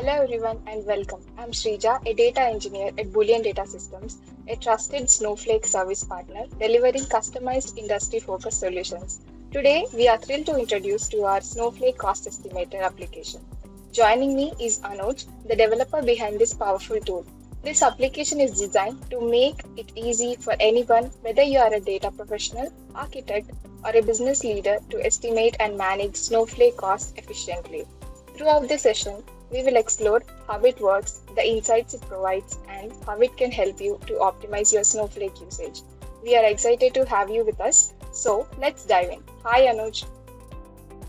Hello everyone and welcome. I'm Shrija, a data engineer at Boolean Data Systems, a trusted Snowflake service partner delivering customized industry-focused solutions. Today, we are thrilled to introduce to our Snowflake Cost Estimator application. Joining me is Anuj, the developer behind this powerful tool. This application is designed to make it easy for anyone, whether you are a data professional, architect, or a business leader, to estimate and manage Snowflake costs efficiently. Throughout this session, we will explore how it works, the insights it provides, and how it can help you to optimize your Snowflake usage. We are excited to have you with us, so let's dive in. Hi Anuj.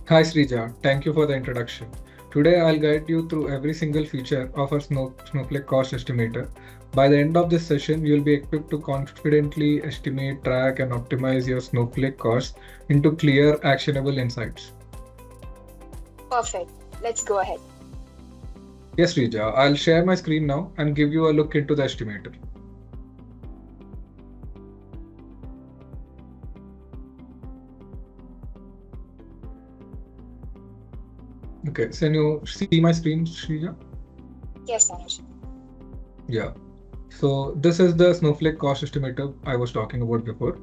Hi Srija, thank you for the introduction. Today I'll guide you through every single feature of our Snowflake Cost Estimator. By the end of this session, you'll be equipped to confidently estimate, track, and optimize your Snowflake costs into clear, actionable insights. Perfect. Let's go ahead. Yes, Srija, I'll share my screen now and give you a look into the estimator. Okay, so can you see my screen, Srija? Yes, Anuj. Yeah. So this is the Snowflake cost estimator I was talking about before.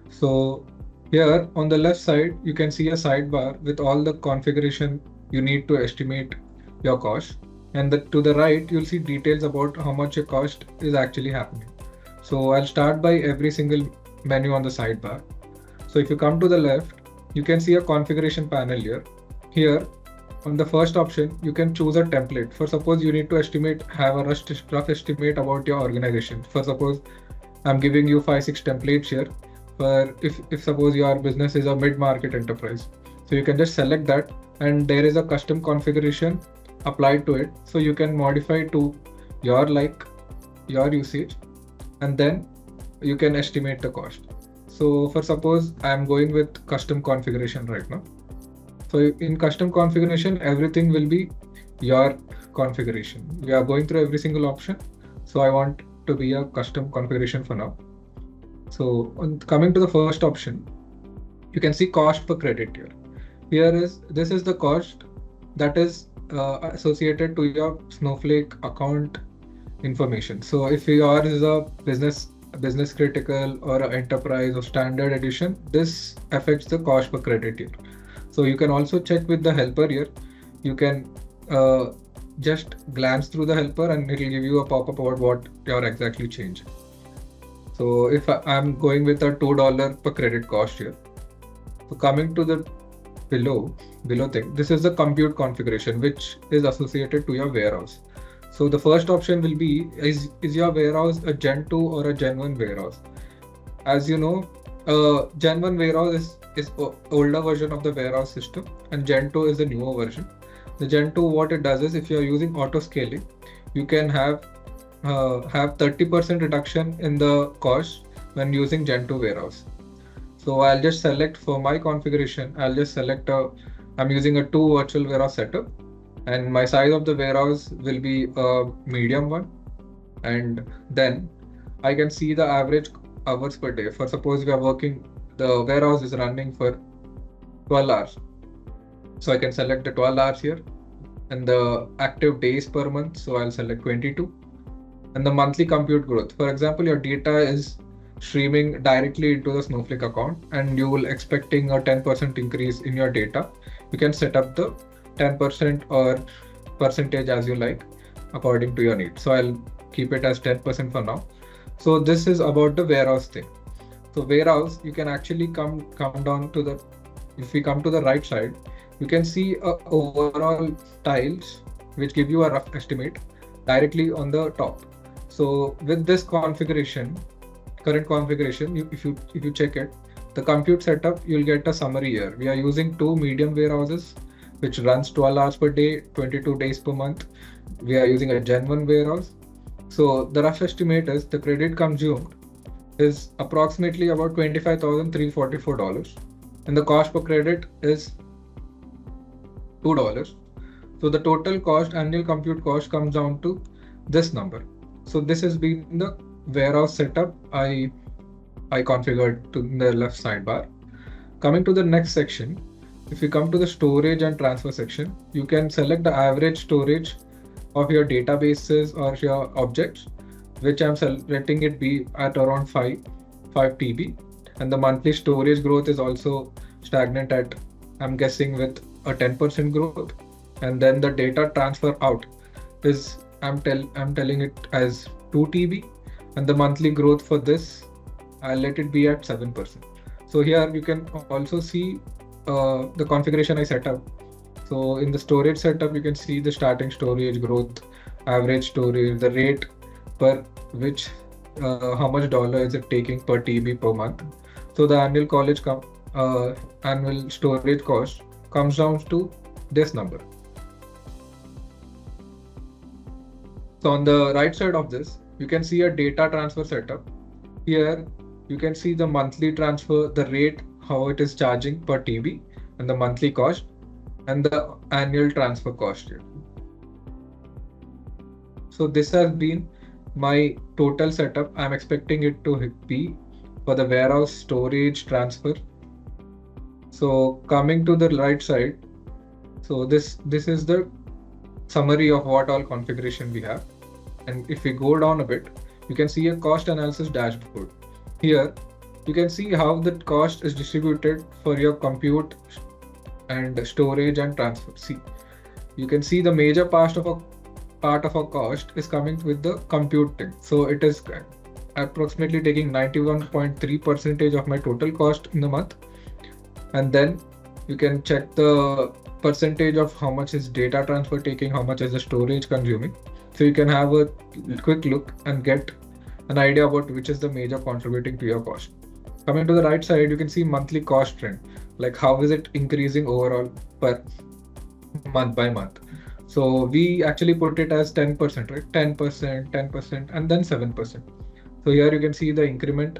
So here on the left side, you can see a sidebar with all the configuration you need to estimate your cost. And to the right, you'll see details about how much your cost is actually happening. So I'll start by every single menu on the sidebar. So if you come to the left, you can see a configuration panel here. Here, on the first option, you can choose a template. For suppose you need to have a rough estimate about your organization. For suppose I'm giving you 5-6 templates here. For if suppose your business is a mid-market enterprise, so you can just select that, and there is a custom configuration applied to it, so you can modify to your usage, and then you can estimate the cost. So for suppose I'm going with custom configuration right now. So in custom configuration, everything will be your configuration. We are going through every single option. So I want to be a custom configuration for now. So coming to the first option, you can see cost per credit here. This is the cost that is associated to your Snowflake account information. So if yours is a business critical or an enterprise or standard edition, this affects the cost per credit here. So you can also check with the helper here. You can just glance through the helper and it will give you a pop-up about what you're exactly changing. So if I'm going with a $2 per credit cost here. So coming to the below thing, this is the compute configuration, which is associated to your warehouse. So the first option will be, is your warehouse a Gen 2 or a Gen 1 warehouse? As you know, Gen 1 warehouse is older version of the warehouse system, and Gen 2 is the newer version. The Gen 2, what it does is, if you're using auto scaling, you can have 30% reduction in the cost when using Gen 2 warehouse. So I'll just select for my configuration, I'm using a 2 virtual warehouse setup, and my size of the warehouse will be a medium one. And then I can see the average hours per day. For suppose we are working, the warehouse is running for 12 hours. So I can select the 12 hours here, and the active days per month. So I'll select 22, and the monthly compute growth. For example, your data is streaming directly into the Snowflake account, and you will expecting a 10% increase in your data. You can set up the 10% or percentage as you like according to your need. So I'll keep it as 10% for now. So this is about the warehouse thing. So warehouse, you can actually come down to the, if we come to the right side, you can see overall tiles which give you a rough estimate directly on the top. So with this configuration, current configuration, if you check it, the compute setup, you'll get a summary here. We are using 2 medium warehouses which runs 12 hours per day, 22 days per month. We are using a Gen 1 warehouse. So the rough estimate is the credit consumed is approximately about $25,344, and the cost per credit is $2. So the total cost, annual compute cost, comes down to this number. So this has been the warehouse setup I configured to the left sidebar. Coming to the next section, if you come to the storage and transfer section, you can select the average storage of your databases or your objects, which I'm letting it be at around 5 TB. And the monthly storage growth is also stagnant at, I'm guessing, with a 10% growth. And then the data transfer out is, I'm telling it as 2 TB, and the monthly growth for this, I'll let it be at 7%. So here you can also see the configuration I set up. So in the storage setup, you can see the starting storage growth, average storage, the rate per which, how much dollar is it taking per TB per month. So the annual storage cost comes down to this number. So on the right side of this, you can see a data transfer setup. Here you can see the monthly transfer, the rate, how it is charging per TB, and the monthly cost, and the annual transfer cost here. So this has been my total setup. I'm expecting it to be for the warehouse storage transfer. So coming to the right side, so this is the summary of what all configuration we have. And if we go down a bit, you can see a cost analysis dashboard. Here you can see how the cost is distributed for your compute and storage and transfer. See, you can see the major part of a cost is coming with the computing. So it is approximately taking 91.3% of my total cost in the month. And then you can check the percentage of how much is data transfer taking, how much is the storage consuming. So you can have a quick look and get an idea about which is the major contributing to your cost. Coming to the right side, you can see monthly cost trend, like how is it increasing overall per month by month. So we actually put it as 10%, right? 10%, and then 7%. So here you can see the increment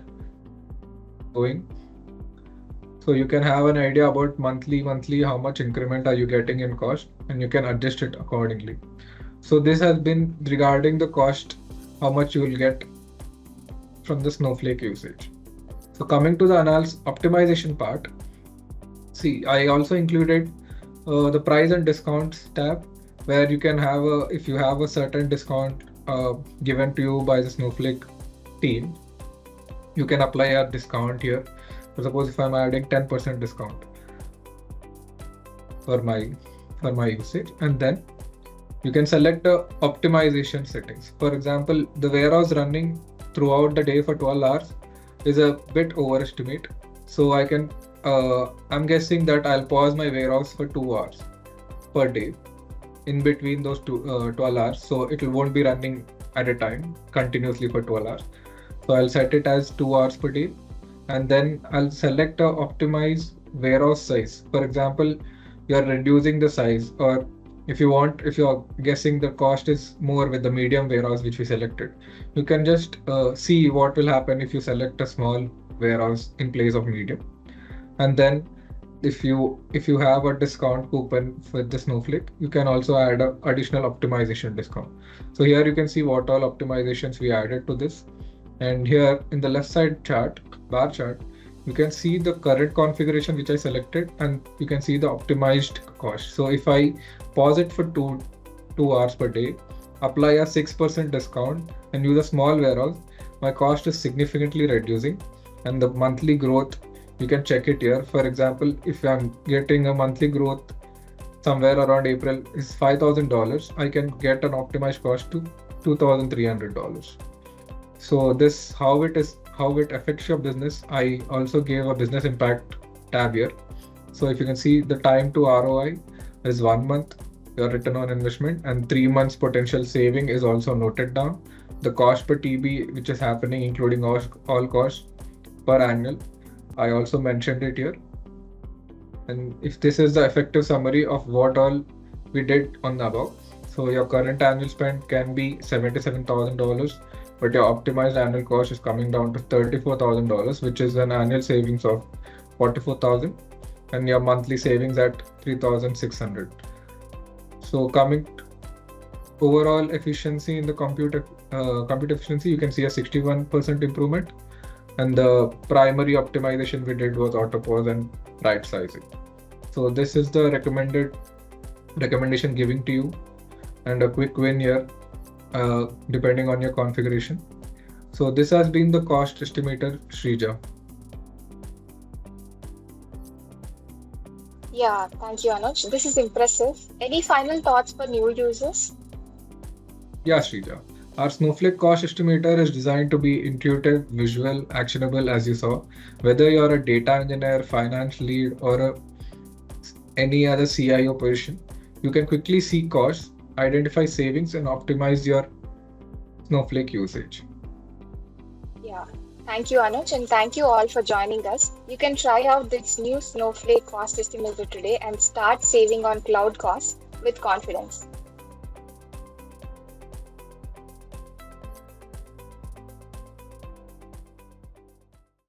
going. So you can have an idea about monthly how much increment are you getting in cost, and you can adjust it accordingly. So this has been regarding the cost, how much you will get from the Snowflake usage. So coming to the optimization part, see, I also included the price and discounts tab, where you can have if you have a certain discount given to you by the Snowflake team, you can apply a discount here. So suppose if I'm adding 10% discount for my usage, and then you can select the optimization settings. For example, the warehouse running throughout the day for 12 hours is a bit overestimate. So I can, I'm guessing that I'll pause my warehouse for 2 hours per day in between those 12 hours. So it won't be running at a time continuously for 12 hours. So I'll set it as 2 hours per day. And then I'll select a optimize warehouse size. For example, you're reducing the size, or if you're guessing the cost is more with the medium warehouse which we selected, you can just see what will happen if you select a small warehouse in place of medium. And then if you have a discount coupon with the Snowflake, you can also add an additional optimization discount. So here you can see what all optimizations we added to this. And here in the left side bar chart, you can see the current configuration which I selected, and you can see the optimized cost. So if I pause it for 2 hours per day, apply a 6% discount, and use a small warehouse, my cost is significantly reducing. And the monthly growth, you can check it here. For example, if I'm getting a monthly growth somewhere around April is $5,000, I can get an optimized cost to $2,300. So this how it affects your business. I also gave a business impact tab here. So if you can see, the time to ROI is 1 month, your return on investment, and 3 months potential saving is also noted down. The cost per TB which is happening, including all costs per annual, I also mentioned it here. And if this is the effective summary of what all we did on the above. So your current annual spend can be $77,000, but your optimized annual cost is coming down to $34,000, which is an annual savings of $44,000, and your monthly savings at $3,600. So coming overall efficiency in the compute efficiency, you can see a 61% improvement, and the primary optimization we did was auto pause and right sizing. So this is the recommendation giving to you and a quick win here, depending on your configuration. So this has been the cost estimator, Shrija. Yeah, thank you, Anuj. This is impressive. Any final thoughts for new users? Yeah, Shrija. Our Snowflake cost estimator is designed to be intuitive, visual, actionable, as you saw. Whether you're a data engineer, finance lead, or any other CIO position, you can quickly see costs, identify savings, and optimize your Snowflake usage. Yeah, thank you, Anuj, and thank you all for joining us. You can try out this new Snowflake cost estimator today and start saving on cloud costs with confidence.